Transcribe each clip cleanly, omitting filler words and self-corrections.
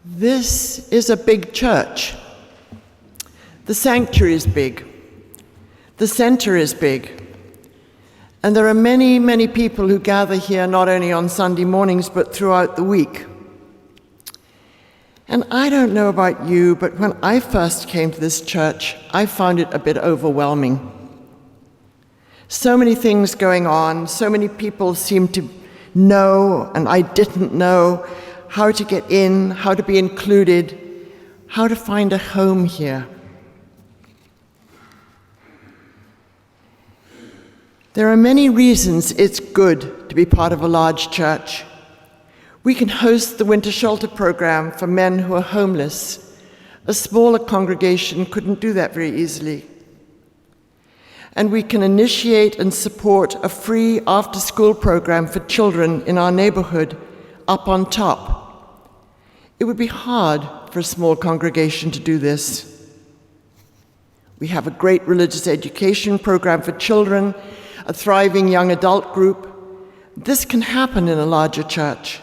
This is a big church. The sanctuary is big. The center is big. And there are many, many people who gather here not only on Sunday mornings, but throughout the week. And I don't know about you, but when I first came to this church, I found it a bit overwhelming. So many things going on, so many people seemed to know, and I didn't know, how to get in, how to be included, how to find a home here. There are many reasons it's good to be part of a large church. We can host the winter shelter program for men who are homeless. A smaller congregation couldn't do that very easily. And we can initiate and support a free after-school program for children in our neighborhood up on top. It would be hard for a small congregation to do this. We have a great religious education program for children, a thriving young adult group. This can happen in a larger church.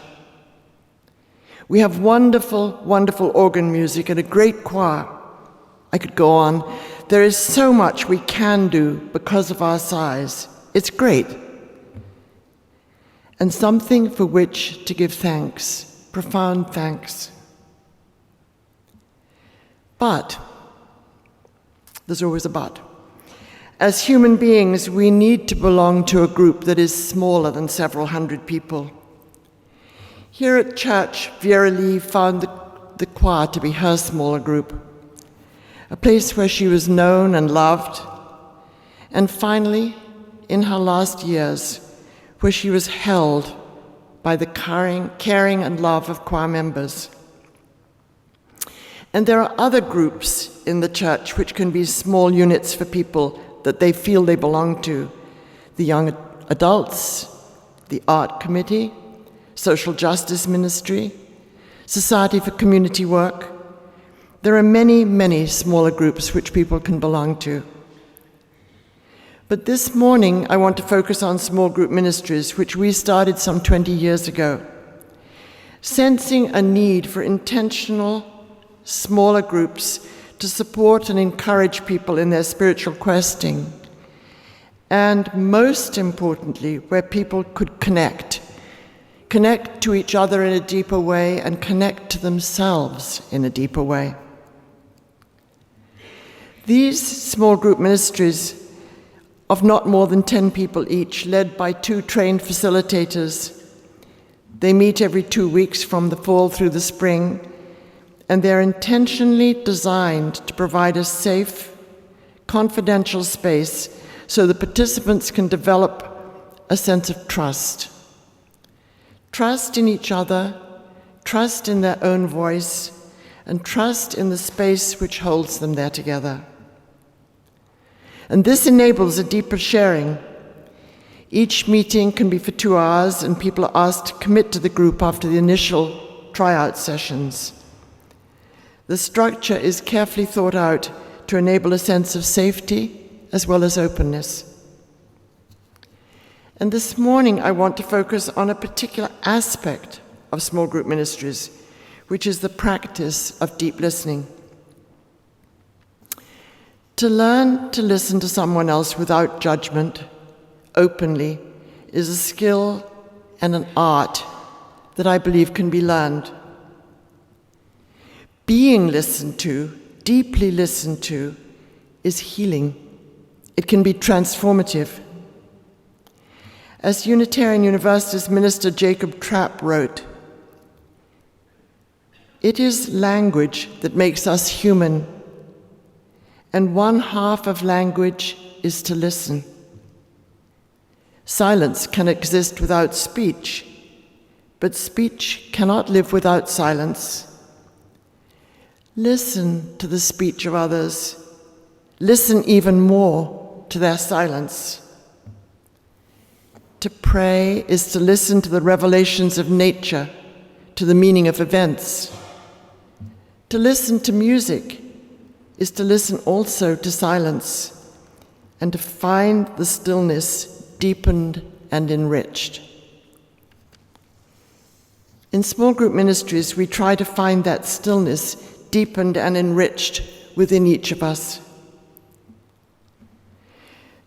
We have wonderful, wonderful organ music and a great choir. I could go on. There is so much we can do because of our size. It's great. And something for which to give thanks, profound thanks. But, there's always a but. As human beings, we need to belong to a group that is smaller than several hundred people. Here at church, Vera Lee found the choir to be her smaller group, a place where she was known and loved, and finally, in her last years, where she was held by the caring and love of choir members. And there are other groups in the church which can be small units for people that they feel they belong to. The young adults, the art committee, social justice ministry, Society for Community Work. There are many, many smaller groups which people can belong to. But this morning, I want to focus on small group ministries, which we started some 20 years ago, sensing a need for intentional, smaller groups to support and encourage people in their spiritual questing, and most importantly, where people could connect to each other in a deeper way and connect to themselves in a deeper way. These small group ministries of not more than 10 people each, led by 2 trained facilitators, they meet every 2 weeks from the fall through the spring, and they're intentionally designed to provide a safe, confidential space so the participants can develop a sense of trust. Trust in each other, trust in their own voice, and trust in the space which holds them there together. And this enables a deeper sharing. Each meeting can be for 2 hours, and people are asked to commit to the group after the initial tryout sessions. The structure is carefully thought out to enable a sense of safety as well as openness. And this morning I want to focus on a particular aspect of small group ministries, which is the practice of deep listening. To learn to listen to someone else without judgment, openly, is a skill and an art that I believe can be learned. Being listened to, deeply listened to, is healing. It can be transformative. As Unitarian Universalist minister Jacob Trapp wrote, "It is language that makes us human, and one half of language is to listen. Silence can exist without speech, but speech cannot live without silence. Listen to the speech of others. Listen even more to their silence. To pray is to listen to the revelations of nature, to the meaning of events. To listen to music is to listen also to silence, and to find the stillness deepened and enriched." In small group ministries, we try to find that stillness deepened and enriched within each of us.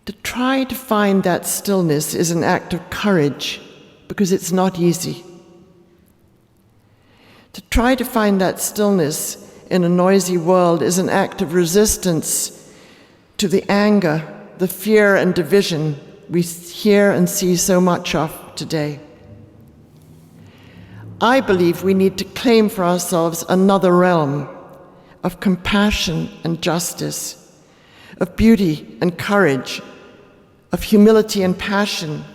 To try to find that stillness is an act of courage because it's not easy. To try to find that stillness in a noisy world is an act of resistance to the anger, the fear and division we hear and see so much of today. I believe we need to claim for ourselves another realm of compassion and justice, of beauty and courage, of humility and passion.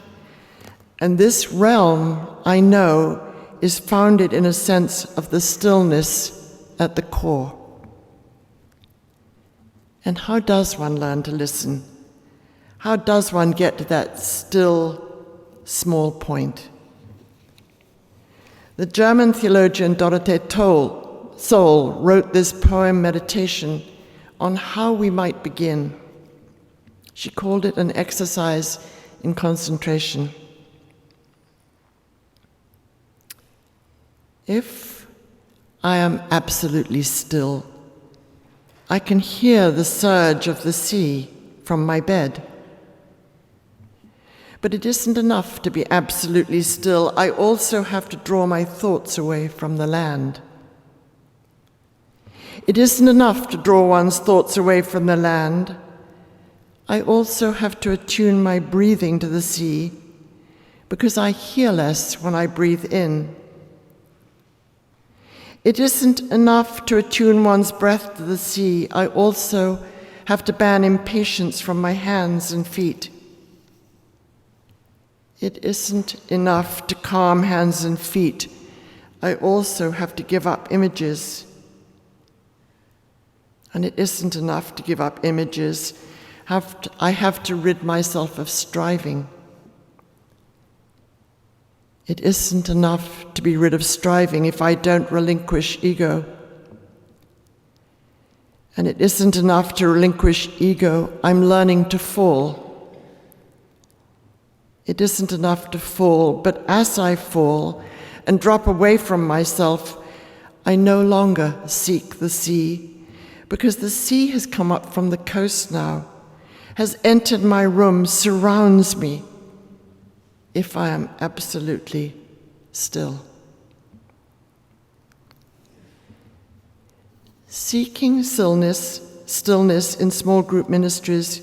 And this realm, I know, is founded in a sense of the stillness at the core. And how does one learn to listen? How does one get to that still, small point? The German theologian Dorothee Sohl wrote this poem meditation on how we might begin. She called it an exercise in concentration. If I am absolutely still, I can hear the surge of the sea from my bed. But it isn't enough to be absolutely still. I also have to draw my thoughts away from the land. It isn't enough to draw one's thoughts away from the land. I also have to attune my breathing to the sea, because I hear less when I breathe in. It isn't enough to attune one's breath to the sea. I also have to ban impatience from my hands and feet. It isn't enough to calm hands and feet. I also have to give up images. And it isn't enough to give up images. I have to rid myself of striving. It isn't enough to be rid of striving if I don't relinquish ego. And it isn't enough to relinquish ego. I'm learning to fall. It isn't enough to fall, but as I fall and drop away from myself, I no longer seek the sea, because the sea has come up from the coast now, has entered my room, surrounds me, if I am absolutely still. Seeking stillness in small group ministries,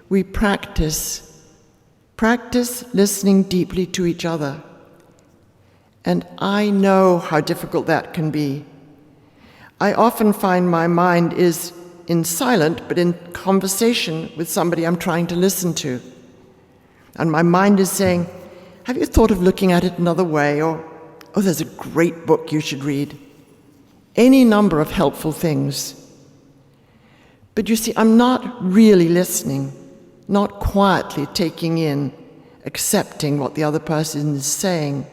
we practice listening deeply to each other. And I know how difficult that can be. I often find my mind is in silent, but in conversation with somebody I'm trying to listen to. And my mind is saying, have you thought of looking at it another way? Or, oh, there's a great book you should read. Any number of helpful things. But you see, I'm not really listening, not quietly taking in, accepting what the other person is saying.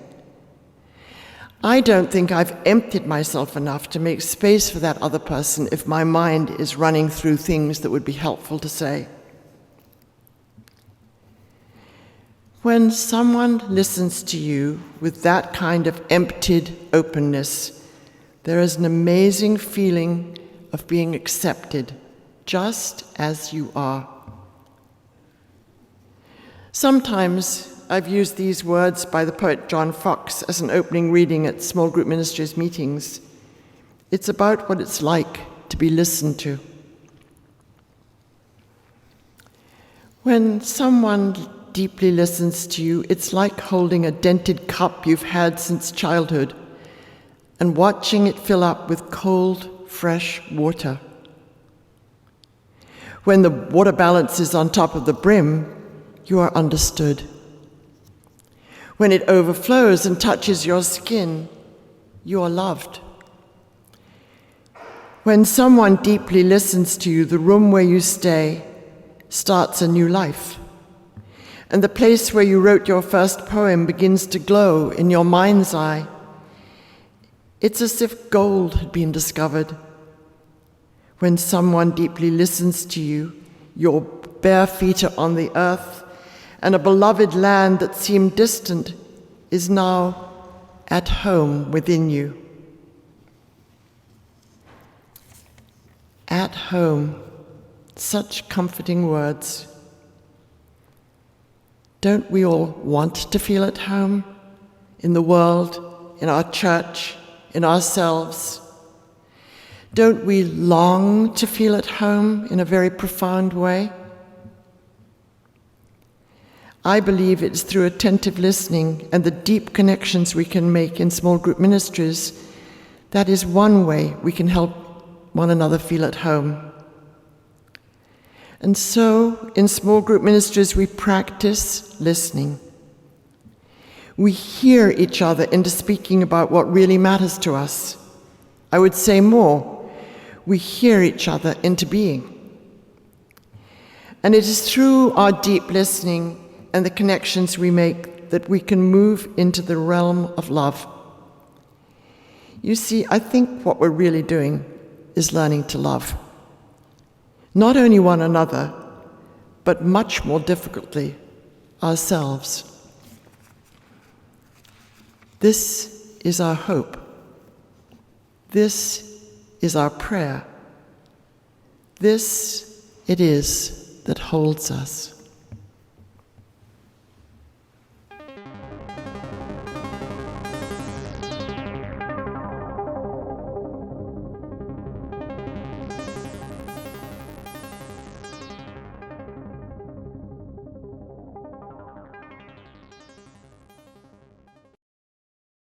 I don't think I've emptied myself enough to make space for that other person if my mind is running through things that would be helpful to say. When someone listens to you with that kind of emptied openness, there is an amazing feeling of being accepted just as you are. Sometimes I've used these words by the poet John Fox as an opening reading at small group ministries meetings. It's about what it's like to be listened to. When someone deeply listens to you, it's like holding a dented cup you've had since childhood and watching it fill up with cold, fresh water. When the water balance is on top of the brim, you are understood. When it overflows and touches your skin, you are loved. When someone deeply listens to you, the room where you stay starts a new life. And the place where you wrote your first poem begins to glow in your mind's eye. It's as if gold had been discovered. When someone deeply listens to you, your bare feet are on the earth, and a beloved land that seemed distant is now at home within you. At home, such comforting words. Don't we all want to feel at home in the world, in our church, in ourselves? Don't we long to feel at home in a very profound way? I believe it's through attentive listening and the deep connections we can make in small group ministries that is one way we can help one another feel at home. And so, in small group ministries, we practice listening. We hear each other into speaking about what really matters to us. I would say more, we hear each other into being. And it is through our deep listening and the connections we make that we can move into the realm of love. You see, I think what we're really doing is learning to love. Not only one another, but much more difficultly, ourselves. This is our hope. This is our prayer. This it is that holds us.